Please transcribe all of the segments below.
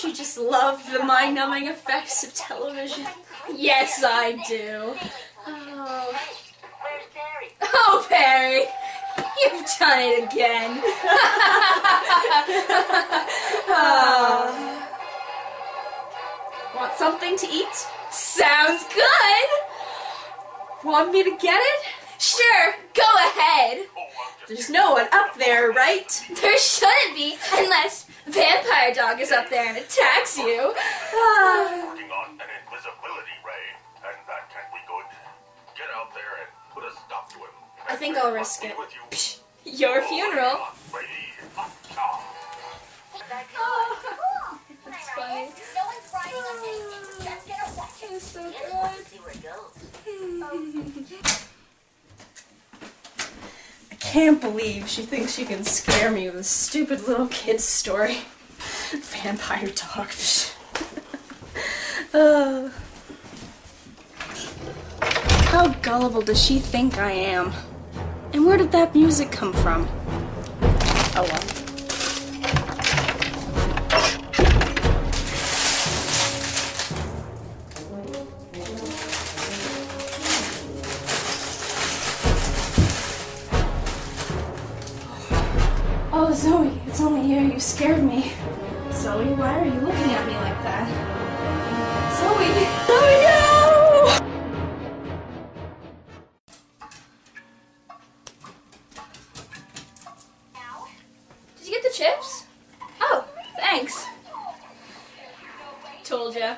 Don't you just love the mind-numbing effects of television? Yes, I do. Oh. Where's Perry? Oh, Perry! You've done it again. Want something to eat? Sounds good! Want me to get it? Sure, go ahead. There's no one up there, right? There shouldn't be, unless Vampire Dog is up there and attacks you. Working on an invisibility ray, and that can't be good. Get out there and put a stop to him. I think I'll risk it. With you. Your funeral. That's funny. No one's riding on anything. Just get a watch. It's so Just good. want to see where it goes. I can't believe she thinks she can scare me with a stupid little kid's story. Vampire Dog. How gullible does she think I am? And where did that music come from? Oh well. Oh, Zoe, it's only you. You scared me. Zoe, why are you looking at me like that? Zoe! Zoe, no! Did you get the chips? Oh, thanks. Told ya.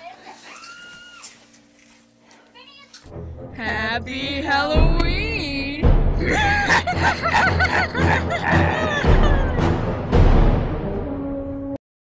Happy Halloween!